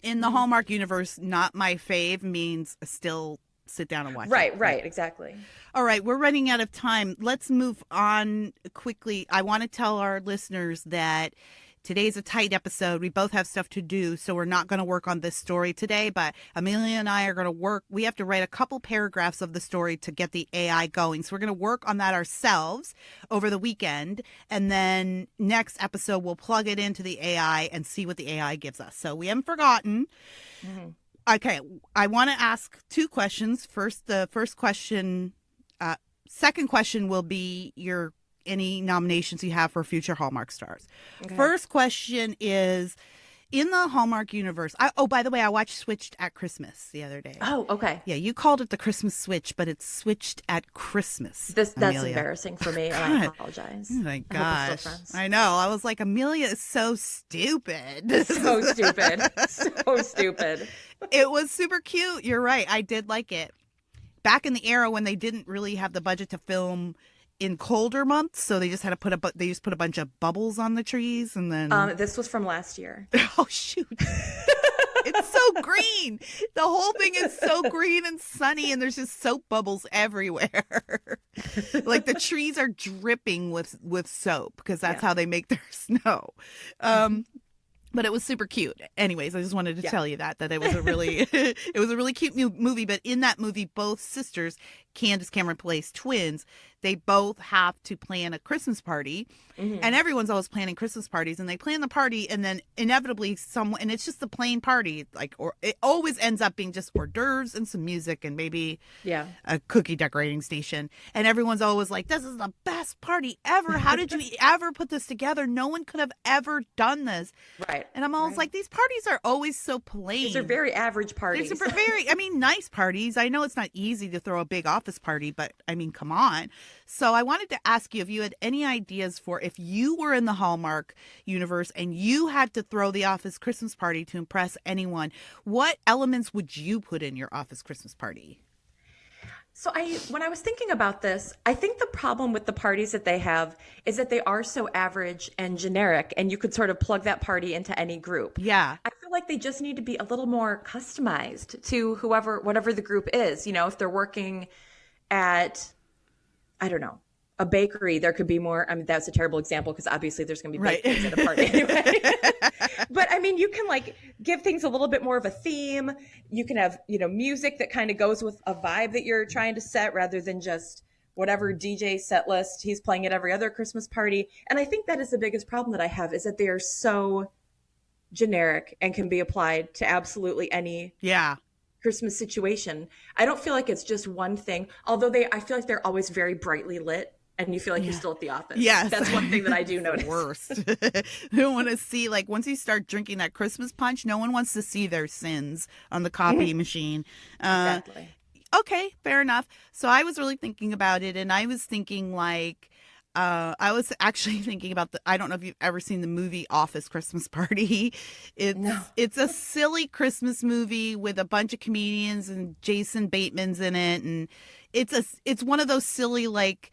in the Hallmark universe, not my fave means still sit down and watch it. Right, exactly. All right, we're running out of time. Let's move on quickly. I want to tell our listeners that today's a tight episode. We both have stuff to do, so we're not going to work on this story today, but Amelia and I are going to work. We have to write a couple paragraphs of the story to get the AI going. So we're going to work on that ourselves over the weekend, and then next episode we'll plug it into the AI and see what the AI gives us. So we haven't forgotten. Mm-hmm. Okay, I want to ask two questions. The first question, second question will be any nominations you have for future Hallmark stars. Okay. First question is, in the Hallmark universe, by the way, I watched Switched at Christmas the other day. Oh, okay. Yeah, you called it the Christmas Switch, but it's Switched at Christmas. That's Amelia. embarrassing for me, and I God. apologize. Oh my I hope we're gosh. still friends. I know. I was like, Amelia is so stupid. So stupid. So stupid. It was super cute. You're right. I did like it. Back in the era when they didn't really have the budget to film in colder months, so they just had to put a bunch of bubbles on the trees, and then This was from last year. oh shoot. It's so green. The whole thing is so green and sunny, and there's just soap bubbles everywhere. Like the trees are dripping with soap because that's how they make their snow. But it was super cute. Anyways, I just wanted to tell you that it was a really it was a really cute movie. But in that movie, both sisters, Candace Cameron plays twins. They both have to plan a Christmas party, and everyone's always planning Christmas parties. And they plan the party, and then inevitably and it's just a plain party, or it always ends up being just hors d'oeuvres and some music and maybe a cookie decorating station. And everyone's always like, "This is the best party ever! How did you ever put this together? No one could have ever done this." Right. And I'm always like, these parties are always so plain. These are very average parties. These are nice parties. I know it's not easy to throw a big office party, but I mean, come on. So I wanted to ask you if you had any ideas for if you were in the Hallmark universe and you had to throw the office Christmas party to impress anyone, what elements would you put in your office Christmas party? So when I was thinking about this, I think the problem with the parties that they have is that they are so average and generic, and you could sort of plug that party into any group. Yeah. I feel like they just need to be a little more customized to whatever the group is. If they're working at, I don't know, a bakery, there could be more. I mean, that's a terrible example because obviously there's going to be bakeries at a party anyway. But I mean, you can like give things a little bit more of a theme. You can have, music that kind of goes with a vibe that you're trying to set rather than just whatever DJ set list he's playing at every other Christmas party. And I think that is the biggest problem that I have is that they are so generic and can be applied to absolutely any Christmas situation. I don't feel like it's just one thing, although I feel like they're always very brightly lit. And you feel like you're still at the office. Yes. That's one thing that I do notice. Worst. You don't want to see, like, once you start drinking that Christmas punch, no one wants to see their sins on the copy machine. Exactly. Okay, fair enough. So I was really thinking about it, and I was thinking, like, I was actually thinking about I don't know if you've ever seen the movie Office Christmas Party. It's a silly Christmas movie with a bunch of comedians, and Jason Bateman's in it, and it's one of those silly, like,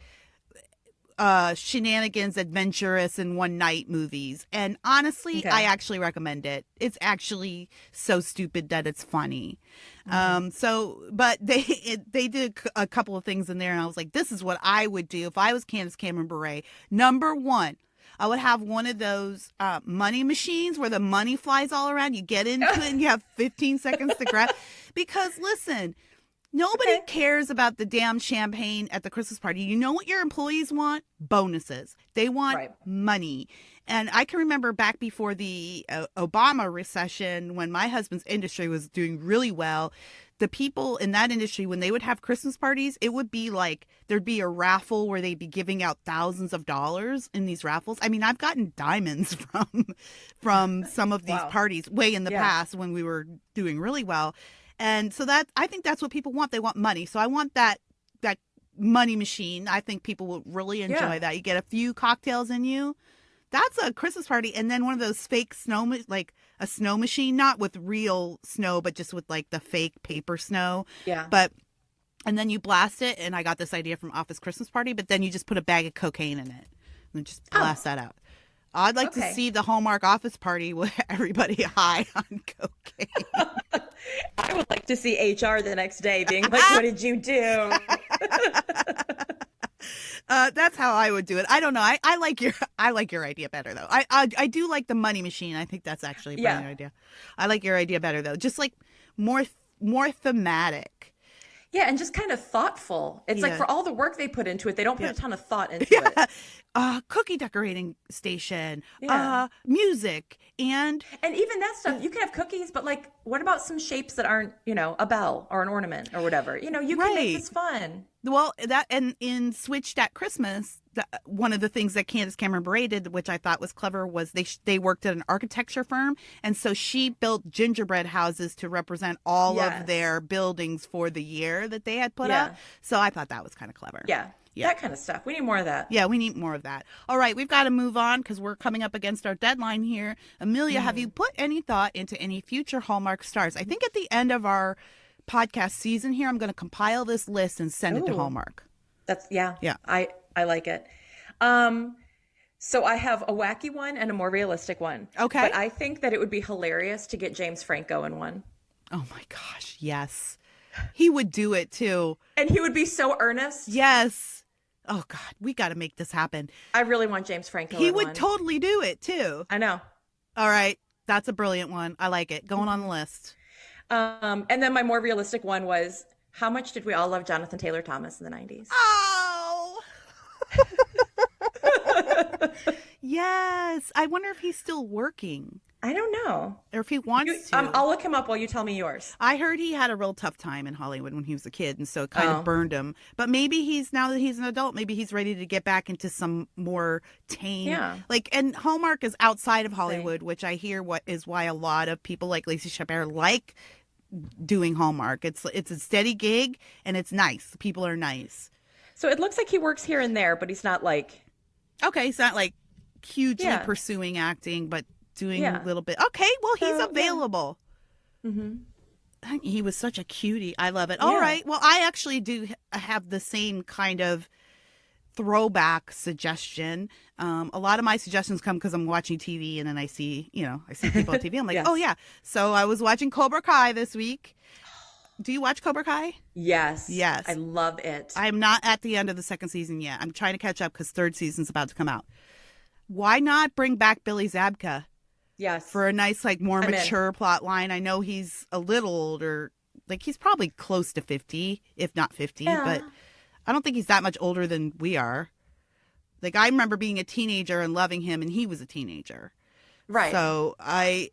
shenanigans, adventurous, and one night movies. And honestly, I actually recommend it. It's actually so stupid that it's funny. But they did a couple of things in there, and I was like, this is what I would do if I was Candace Cameron Bure. Number one, I would have one of those money machines where the money flies all around. You get into it and you have 15 seconds to grab. Because listen, Nobody Okay. cares about the damn champagne at the Christmas party. You know what your employees want? Bonuses. They want Right. money. And I can remember back before the Obama recession, when my husband's industry was doing really well, the people in that industry, when they would have Christmas parties, it would be like there'd be a raffle where they'd be giving out thousands of dollars in these raffles. I mean, I've gotten diamonds from some of these Wow. parties way in the Yeah. past when we were doing really well. And so that, I think that's what people want. They want money. So I want that money machine. I think people will really enjoy Yeah. that. You get a few cocktails in you. That's a Christmas party. And then one of those fake snow, like a snow machine, not with real snow, but just with like the fake paper snow. Yeah. And then you blast it. And I got this idea from Office Christmas Party, but then you just put a bag of cocaine in it and just blast that out. I'd like to Okay. see the Hallmark office party with everybody high on cocaine. I would like to see HR the next day being like, what did you do? That's how I would do it. I don't know. I like your idea better though. I do like the money machine. I think that's actually a brilliant idea. I like your idea better though. Just like more thematic. Yeah, and just kind of thoughtful. It's like Yeah. for all the work they put into it, they don't put Yeah. a ton of thought into it. Cookie decorating station. Yeah. Music and And even that stuff, you can have cookies, but like, what about some shapes that aren't, a bell or an ornament or whatever? You can Right. make this fun. well that and in Switched at Christmas. One of the things that Candace Cameron Bure did, which I thought was clever, was they worked at an architecture firm, and so she built gingerbread houses to represent all Yes. of their buildings for the year that they had put Yeah. up. So I thought that was kind of clever. Yeah. Yeah. That kind of stuff. We need more of that. Yeah, we need more of that. All right, we've got to move on because we're coming up against our deadline here. Amelia, have you put any thought into any future Hallmark stars? I think at the end of our podcast season here, I'm going to compile this list and send it to Ooh. Hallmark. That's yeah. Yeah. I like it. So I have a wacky one and a more realistic one. Okay. But I think that it would be hilarious to get James Franco in one. Oh my gosh, yes. He would do it too. And he would be so earnest. Yes. Oh God, we got to make this happen. I really want James Franco He in would one. totally do it too. I know. All right, that's a brilliant one. I like it. Going on the list. And then my more realistic one was, how much did we all love Jonathan Taylor Thomas in the 90s? Oh. Yes. I wonder if he's still working I don't know. or if he wants to. I'll look him up while you tell me yours. I heard he had a real tough time in Hollywood when he was a kid, and so it kind Oh. of burned him. But maybe now that he's an adult, maybe he's ready to get back into some more tame. Yeah. And Hallmark is outside of Hollywood, which I hear is why a lot of people like Lacey Chabert like doing Hallmark. It's a steady gig, and it's nice. The people are nice. So it looks like he works here and there, but he's not like, Okay, it's not like hugely Yeah. pursuing acting, but doing Yeah. a little bit. Okay, well, he's So, yeah. available. mm-hmm. He was such a cutie. I love it. All Yeah. right. Well, I actually do have the same kind of throwback suggestion. A lot of my suggestions come because I'm watching TV and then I see people on TV. I'm like, Yes. oh yeah. So I was watching Cobra Kai this week. Do you watch Cobra Kai? Yes. Yes. I love it. I am not at the end of the second season yet. I'm trying to catch up because third season's about to come out. Why not bring back Billy Zabka Yes. for a nice, like, more I'm in. mature plot line? I know he's a little older. Like, he's probably close to 50, if not 50, Yeah. but I don't think he's that much older than we are. Like, I remember being a teenager and loving him, and he was a teenager. Right. So no,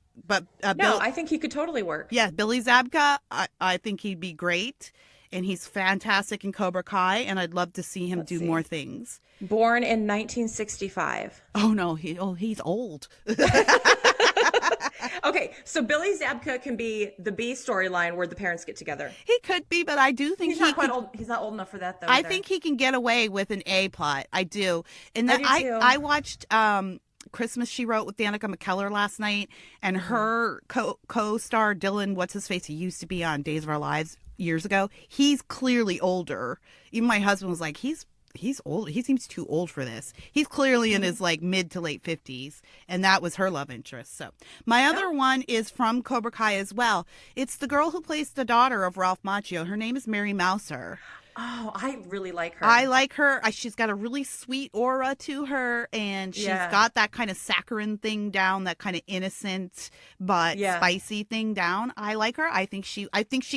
I think he could totally work. yeah, Billy Zabka, I think he'd be great, and he's fantastic in Cobra Kai, and I'd love to see him do see. more things. Born in 1965. Oh no, he's old. Okay, so Billy Zabka can be the B storyline where the parents get together. He could be, but I do think He's not quite could- old. He's not old enough for that, though. I either. think he can get away with an A plot. I do. And I then do too. I watched Christmas She Wrote with Danica McKellar last night, and her co-star Dylan, what's his face, he used to be on Days of Our Lives years ago. He's clearly older. Even my husband was like, he's old. He seems too old for this. He's clearly in his like mid to late 50s, and that was her love interest. So my other one is from Cobra Kai as well. It's the girl who plays the daughter of Ralph Macchio. Her name is Mary Mouser. Oh, I really like her. I like her. She's got a really sweet aura to her, and she's got that kind of saccharine thing down, that kind of innocent but spicy thing down. I like her. I think she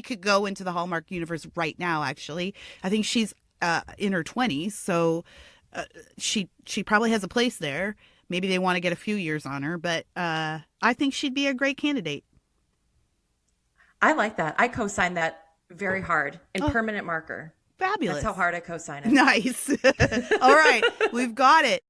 could go into the Hallmark universe right now. Actually, I think she's in her 20s, so she probably has a place there. Maybe they want to get a few years on her, but I think she'd be a great candidate. I like that. I co-sign that very hard in permanent marker. Fabulous. That's how hard I co-sign it. Nice. All right, we've got it.